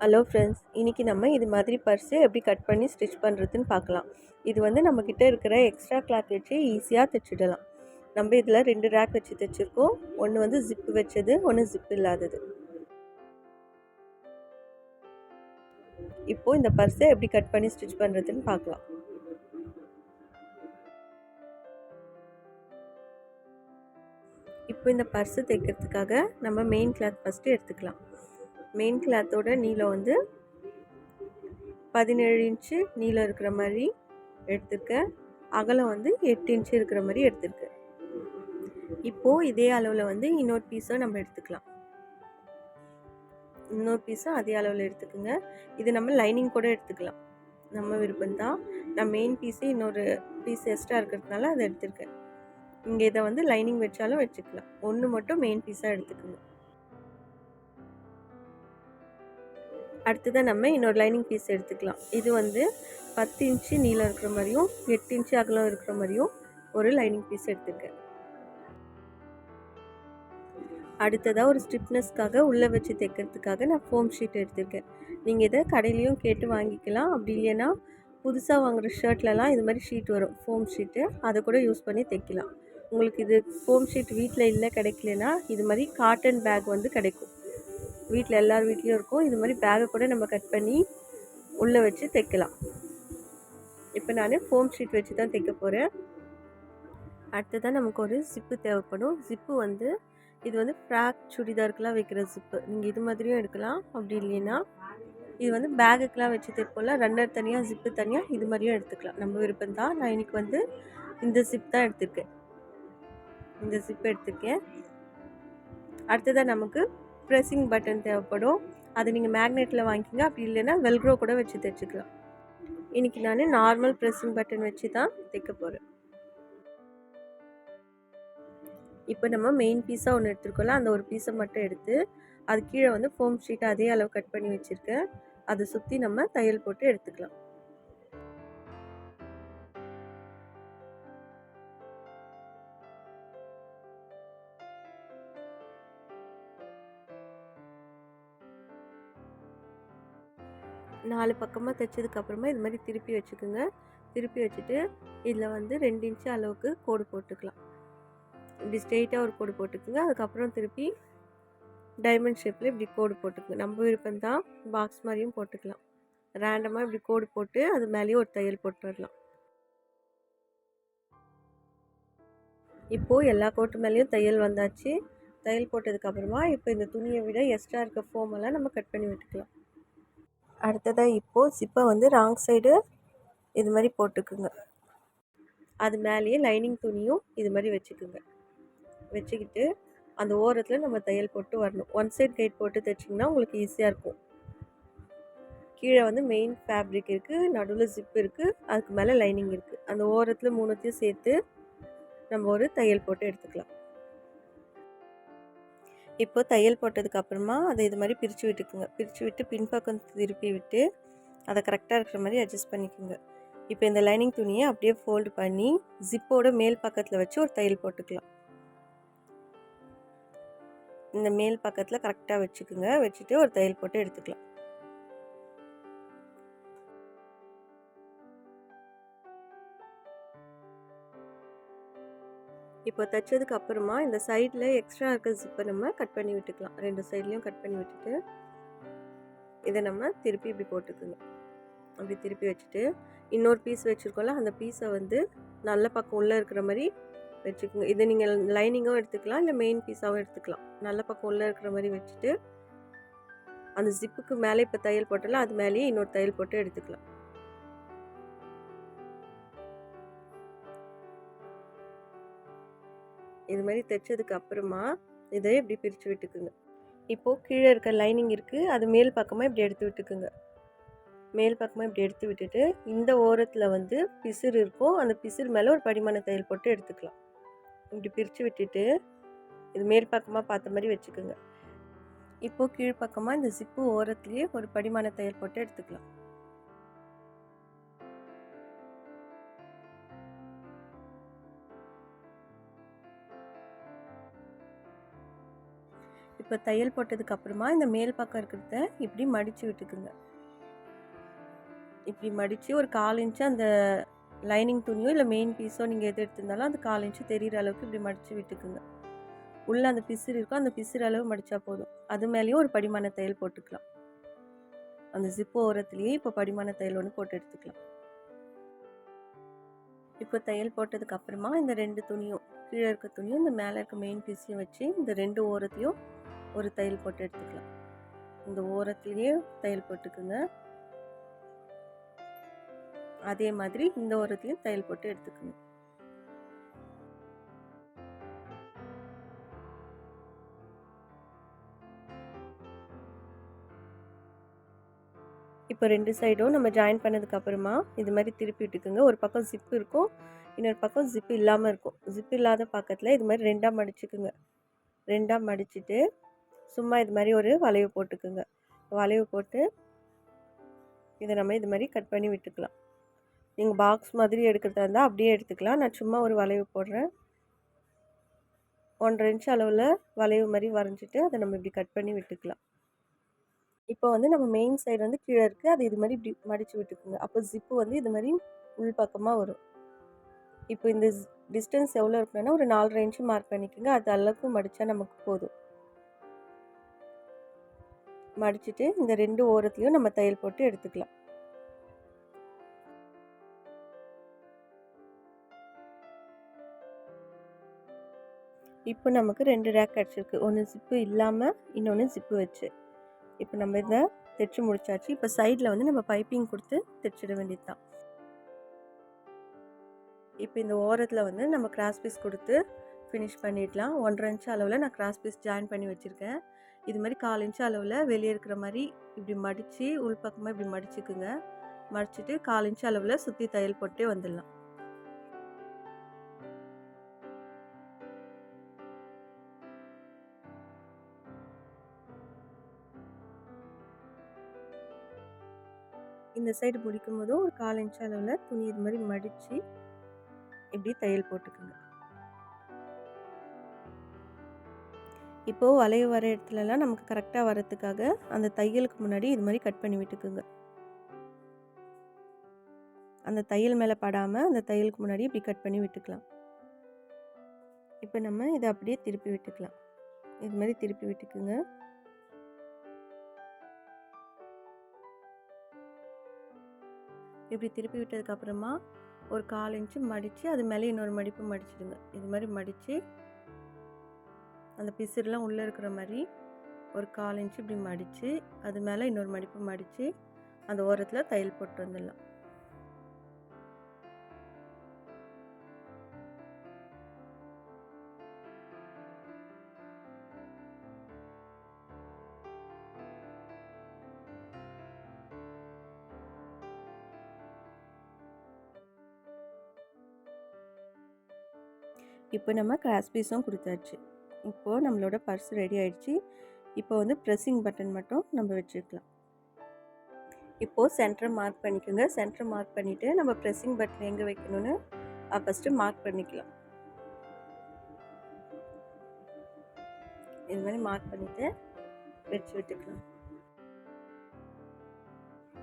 Hello friends, இன்றைக்கி நம்ம இது மாதிரி பர்ஸு எப்படி கட் பண்ணி ஸ்டிச் பண்ணுறதுன்னு பார்க்கலாம். இது வந்து நம்மக்கிட்ட இருக்கிற எக்ஸ்ட்ரா கிளாத் வச்சு ஈஸியாக தைச்சிடலாம். நம்ம இதில் 2 ரேக் வச்சு தைச்சிருக்கோம். ஒன்று வந்து ஜிப்பு வச்சது, ஒன்று ஜிப் இல்லாதது. இப்போது இந்த பர்ஸை எப்படி கட் பண்ணி ஸ்டிச் பண்ணுறதுன்னு பார்க்கலாம். இப்போ இந்த பர்ஸு தைக்கிறதுக்காக நம்ம மெயின் கிளாத் ஃபஸ்ட்டு எடுத்துக்கலாம். மெயின் கிளாத்தோட நீளம் வந்து 17 இன்ச்சு நீளம் இருக்கிற மாதிரி எடுத்துருக்கேன். அகலம் வந்து 8 இன்ச்சு இருக்கிற மாதிரி எடுத்துருக்கேன். இப்போது இதே அளவில் வந்து இன்னொரு பீஸும் நம்ம எடுத்துக்கலாம். இன்னொரு பீஸும் அதே அளவில் எடுத்துக்கோங்க. இது நம்ம லைனிங் கூட எடுத்துக்கலாம், நம்ம விருப்பம்தான். நான் மெயின் பீஸே இன்னொரு பீஸ் எக்ஸ்ட்ரா இருக்கிறதுனால அதை எடுத்துருக்கேன். இங்கே இதை வந்து லைனிங் வச்சாலும் வச்சுக்கலாம். ஒன்று மட்டும் மெயின் பீஸாக எடுத்துக்கோங்க. அடுத்ததாக நம்ம இன்னொரு லைனிங் பீஸ் எடுத்துக்கலாம். இது வந்து 10 இன்ச்சு நீளம் இருக்கிற மாதிரியும் 8 இன்ச்சு அகலம் இருக்கிற மாதிரியும் ஒரு லைனிங் பீஸ் எடுத்துருக்கேன். அடுத்ததாக ஒரு ஸ்டிப்னஸ்க்காக உள்ளே வச்சு தைக்கிறதுக்காக நான் ஃபோம் ஷீட் எடுத்திருக்கேன். நீங்கள் இதை கடையிலையும் கேட்டு வாங்கிக்கலாம். அப்படி இல்லைன்னா புதுசாக வாங்குகிற ஷர்ட்லலாம் இது மாதிரி ஷீட் வரும், ஃபோம் ஷீட்டு. அதை கூட யூஸ் பண்ணி தைக்கலாம். உங்களுக்கு இது ஃபோம் ஷீட் வீட்டில் இல்லை, கிடைக்கலனா இது மாதிரி காட்டன் பேக் வந்து கிடைக்கும். வீட்டில் எல்லார் வீட்லேயும் இருக்கும். இது மாதிரி பேக்கை கூட நம்ம கட் பண்ணி உள்ளே வச்சு தைக்கலாம். இப்போ நான் ஃபோம் ஷீட் வச்சு தான் தைக்க போகிறேன். அடுத்ததான் நமக்கு ஒரு ஜிப்பு தேவைப்படும். ஜிப்பு வந்து இது வந்து ஃப்ராக் சுடிதாருக்கெலாம் வைக்கிற ஜிப்பு. நீங்கள் இது மாதிரியும் எடுக்கலாம். அப்படி இல்லைன்னா இது வந்து பேகுக்கெலாம் வச்சு தைப்போம்ல, ரன்னர் தனியாக ஜிப்பு தனியாக, இது மாதிரியும் எடுத்துக்கலாம். நம்ம விருப்பம் தான். நான் இன்றைக்கி வந்து இந்த ஜிப் தான் எடுத்திருக்கேன். இந்த ஜிப் எடுத்திருக்கேன். அடுத்ததாக நமக்கு ப்ரெஸ்ஸிங் பட்டன் தேவைப்படும். அது நீங்கள் மேக்னெட்டில் வாங்கிக்கிங்க. அப்படி இல்லைன்னா வெல்க்ரோ கூட வச்சு தைச்சிக்கலாம். இன்றைக்கி நான் நார்மல் ப்ரெஸ்ஸிங் பட்டன் வச்சு தான் தைக்க போகிறேன். இப்போ நம்ம மெயின் பீஸாக ஒன்று எடுத்துருக்கோம்ல, அந்த ஒரு பீஸை மட்டும் எடுத்து அது கீழே வந்து ஃபோம் ஷீட் அதே அளவு கட் பண்ணி வச்சுருக்கேன். அதை சுற்றி நம்ம தையல் போட்டு எடுத்துக்கலாம். நாலு பக்கமாக தைச்சதுக்கப்புறமா இது மாதிரி திருப்பி வச்சுக்கோங்க. திருப்பி வச்சுட்டு இதில் வந்து 2 இன்ச்சு அளவுக்கு கோடு போட்டுக்கலாம். இப்படி ஸ்ட்ரெயிட்டாக ஒரு கோடு போட்டுக்குங்க. அதுக்கப்புறம் திருப்பி டைமண்ட் ஷேப்பில் இப்படி கோடு போட்டுக்குங்க. நம்ம விருப்பம்தான், பாக்ஸ் மாதிரியும் போட்டுக்கலாம். ரேண்டமாக இப்படி கோடு போட்டு அது மேலேயே ஒரு தையல் போட்டுடலாம். இப்போது எல்லா கோட்டு மேலேயும் தையல் வந்தாச்சு. தையல் போட்டதுக்கப்புறமா இப்போ இந்த துணியை விட எக்ஸ்ட்ரா இருக்க ஃபோமெல்லாம் நம்ம கட் பண்ணி விட்டுக்கலாம். அடுத்ததாக இப்போது ஜிப்பை வந்து ராங் சைடு இது மாதிரி போட்டுக்குங்க. அது மேலேயே லைனிங் துணியும் இது மாதிரி வச்சுக்குங்க. வச்சுக்கிட்டு அந்த ஓரத்தில் நம்ம தையல் போட்டு வரணும். ஒன் சைட் கைட் போட்டு தைச்சிங்கன்னா உங்களுக்கு ஈஸியாக இருக்கும். கீழே வந்து மெயின் ஃபேப்ரிக் இருக்குது, நடுவில் ஜிப் இருக்குது, அதுக்கு மேலே லைனிங் இருக்குது. அந்த ஓரத்தில் மூணுத்தையும் சேர்த்து நம்ம ஒரு தையல் போட்டு எடுத்துக்கலாம். இப்போ தையல் போட்டதுக்கப்புறமா அதை இது மாதிரி பிரித்து விட்டுக்குங்க. பிரித்து விட்டு பின்பக்கம் திருப்பி விட்டு அதை கரெக்டாக இருக்கிற மாதிரி அட்ஜஸ்ட் பண்ணிக்கோங்க. இப்போ இந்த லைனிங் துணியை அப்படியே ஃபோல்டு பண்ணி ஜிப்போட மேல் பக்கத்தில் வச்சு ஒரு தையல் போட்டுக்கலாம். இந்த மேல் பக்கத்தில் கரெக்டாக வச்சுக்குங்க. வச்சுட்டு ஒரு தையல் போட்டு எடுத்துக்கலாம். இப்போ தைச்சதுக்கு அப்புறமா இந்த சைடில் எக்ஸ்ட்ரா இருக்க ஜிப்பை நம்ம கட் பண்ணி விட்டுக்கலாம். 2 சைட்லேயும் கட் பண்ணி விட்டுட்டு இதை நம்ம திருப்பி இப்படி போட்டுக்குங்க. அப்படி திருப்பி வச்சுட்டு இன்னொரு பீஸ் வச்சுருக்கோம்ல, அந்த பீஸை வந்து நல்ல பக்கம் உள்ளே இருக்கிற மாதிரி வச்சுக்கோங்க. இதை நீங்கள் லைனிங்கும் எடுத்துக்கலாம், இல்லை மெயின் பீஸாகவும் எடுத்துக்கலாம். நல்ல பக்கம் உள்ளே இருக்கிற மாதிரி வச்சுட்டு அந்த ஜிப்புக்கு மேலே இப்போ தையல் போட்டலாம், அது மேலேயே இன்னொரு தையல் போட்டு எடுத்துக்கலாம். இது மாதிரி தைச்சதுக்கு அப்புறமா இதை இப்படி பிரித்து விட்டுக்குங்க. இப்போது கீழே இருக்க லைனிங் இருக்குது, அது மேல் பக்கமாக இப்படி எடுத்து விட்டுக்குங்க. மேல் பக்கமாக இப்படி எடுத்து விட்டுட்டு இந்த ஓரத்தில் வந்து பிசிறு இருக்கும், அந்த பிசிறு மேலே ஒரு படிமான தையல் போட்டு எடுத்துக்கலாம். இப்படி பிரித்து விட்டுட்டு இது மேல் பக்கமாக பார்த்த மாதிரி வச்சுக்கோங்க. இப்போது கீழ்ப்பக்கமாக இந்த ஜிப்பு ஓரத்துலேயே ஒரு படிமான தையல் போட்டு எடுத்துக்கலாம். இப்போ தையல் போட்டதுக்கப்புறமா இந்த மேல் பக்கம் இருக்கிறத இப்படி மடித்து விட்டுக்குங்க. இப்படி மடித்து ஒரு 1/4 இன்ச்சு அந்த லைனிங் துணியோ இல்லை மெயின் பீஸோ நீங்கள் எது எடுத்திருந்தாலும் அந்த 1/4 இன்ச்சு தெரிகிற அளவுக்கு இப்படி மடித்து விட்டுக்குங்க. உள்ளே அந்த பிசிறு இருக்கும், அந்த பிசிறு அளவு மடித்தா போதும். அது மேலேயும் ஒரு படிமான தையல் போட்டுக்கலாம். அந்த ஜிப்பு ஓரத்துலேயே இப்போ படிமான தையல் ஒன்று போட்டு எடுத்துக்கலாம். இப்போ தையல் போட்டதுக்கப்புறமா இந்த 2 துணியும், கீழே இருக்க துணியும் இந்த மேலே இருக்க மெயின் பீஸையும் வச்சு இந்த 2 ஓரத்தையும் ஒரு தையல் போட்டு எடுத்துக்கலாம். இந்த ஓரத்துலேயே தையல் போட்டுக்குங்க. அதே மாதிரி இந்த ஓரத்துலையும் தையல் போட்டு எடுத்துக்கணும். இப்போ 2 சைடும் நம்ம ஜாயின் பண்ணதுக்கப்புறமா இது மாதிரி திருப்பி விட்டுக்குங்க. ஒரு பக்கம் ஜிப்பு இருக்கும், இன்னொரு பக்கம் ஜிப்பு இல்லாமல் இருக்கும். ஜிப்பு இல்லாத பக்கத்தில் இது மாதிரி 2ஆக மடிச்சுக்குங்க. 2ஆக மடிச்சுட்டு சும்மா இது மாதிரி ஒரு வளைவு போட்டுக்குங்க. வளைவு போட்டு இதை நம்ம இது மாதிரி கட் பண்ணி விட்டுக்கலாம். நீங்கள் பாக்ஸ் மாதிரி எடுக்கிறதா இருந்தால் அப்படியே எடுத்துக்கலாம். நான் சும்மா ஒரு வளைவு போடுறேன். 1.5 இன்ச் அளவில் வளைவு மாதிரி வரைஞ்சிட்டு அதை நம்ம இப்படி கட் பண்ணி விட்டுக்கலாம். இப்போ வந்து நம்ம மெயின் சைடு வந்து கீழே இருக்குது, அது இது மாதிரி இப்படி மடித்து விட்டுக்குங்க. அப்போ ஜிப்பு வந்து இது மாதிரி உள் பக்கமாக வரும். இப்போ இந்த டிஸ்டன்ஸ் எவ்வளோ இருக்கணும்னா ஒரு 4.5 இன்ச்சு மார்க் பண்ணிக்கோங்க. அது அளவுக்கு மடித்தா நமக்கு போதும். மடிச்சுட்டு இந்த 2 ஓரத்துலையும் நம்ம தையல் போட்டு எடுத்துக்கலாம். இப்போ நமக்கு 2 ரேக் கிடச்சிருக்கு. ஒன்று ஜிப்பு இல்லாமல், இன்னொன்று ஜிப்பு வச்சு. இப்போ நம்ம இதை தைச்சி முடிச்சாச்சு. இப்போ சைடில் வந்து நம்ம பைப்பிங் கொடுத்து தைச்சிட வேண்டியது தான். இப்போ இந்த ஓரத்தில் வந்து நம்ம கிராஸ் பீஸ் கொடுத்து ஃபினிஷ் பண்ணிடலாம். 1.5 இன்ச் அளவில் நான் கிராஸ் பீஸ் ஜாயின் பண்ணி வச்சுருக்கேன். இது மாதிரி 1/4 இன்ச் அளவில் வெளியே இருக்கிற மாதிரி இப்படி மடித்து உள்பக்கமாக இப்படி மடிச்சுக்குங்க. மடிச்சுட்டு 1/4 இன்ச் அளவில் சுற்றி தையல் போட்டே வந்துடலாம். இந்த சைடு முடிக்கும் போதும் ஒரு 1/4 இன்ச் அளவில் துணி இது மாதிரி மடித்து இப்படி தையல் போட்டுக்குங்க. இப்போது வளைவு வர இடத்துலலாம் நமக்கு கரெக்டாக வரத்துக்காக அந்த தையலுக்கு முன்னாடி இது மாதிரி கட் பண்ணி விட்டுக்குங்க. அந்த தையல் மேலே படாமல் அந்த தையலுக்கு முன்னாடி இப்படி கட் பண்ணி விட்டுக்கலாம். இப்போ நம்ம இதை அப்படியே திருப்பி விட்டுக்கலாம். இது மாதிரி திருப்பி விட்டுக்குங்க. இப்படி திருப்பி விட்டதுக்கப்புறமா ஒரு 1/4 இன்ச்சு மடித்து அது மேலே இன்னொரு மடிப்பு மடிச்சிடுங்க. இது மாதிரி மடித்து அந்த பிசுறுலாம் உள்ளே இருக்கிற மாதிரி ஒரு 1/4 இன்ச்சு இப்படி மடித்து அது மேலே இன்னொரு மடிப்பு மடித்து அந்த ஓரத்தில் தையல் போட்டு வந்துடலாம். இப்போ நம்ம கிராஸ் பீஸும் கொடுத்தாச்சு. இப்போது நம்மளோட பர்ஸ் ரெடி ஆகிடுச்சு. இப்போ வந்து ப்ரெஸ்ஸிங் பட்டன் மட்டும் நம்ம வச்சுக்கலாம். இப்போது சென்டரை மார்க் பண்ணிக்கோங்க. சென்டரை மார்க் பண்ணிவிட்டு நம்ம ப்ரெஸ்ஸிங் பட்டன் எங்கே வைக்கணும்னு ஃபஸ்ட்டு மார்க் பண்ணிக்கலாம். இது மாதிரி மார்க் பண்ணிவிட்டு வச்சு விட்டுக்கலாம்.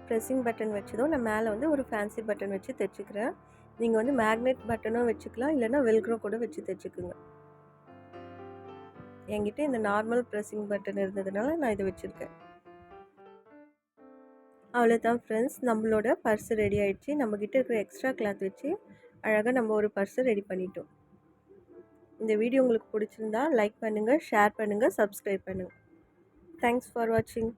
ப்ரெஸ்ஸிங் பட்டன் வச்சதும் நான் மேலே வந்து ஒரு ஃபேன்சி பட்டன் வச்சு தைச்சிக்கிறேன். நீங்கள் வந்து மேக்னெட் பட்டனும் வச்சுக்கலாம், இல்லைன்னா வெல்க்ரோ கூட வச்சு தைச்சிக்குங்க. என்கிட்ட இந்த நார்மல் ப்ரெஸ்ஸிங் பட்டன் இருந்ததுனால நான் இதை வச்சுருக்கேன். அவ்வளோதான் ஃப்ரெண்ட்ஸ், நம்மளோட பர்ஸ் ரெடி ஆகிடுச்சு. நம்மக்கிட்ட இருக்கிற எக்ஸ்ட்ரா கிளாத் வச்சு அழகாக நம்ம ஒரு பர்ஸை ரெடி பண்ணிட்டோம். இந்த வீடியோ உங்களுக்கு பிடிச்சிருந்தா லைக் பண்ணுங்கள், ஷேர் பண்ணுங்கள், சப்ஸ்கிரைப் பண்ணுங்கள். தேங்க்ஸ் ஃபார் வாட்சிங்.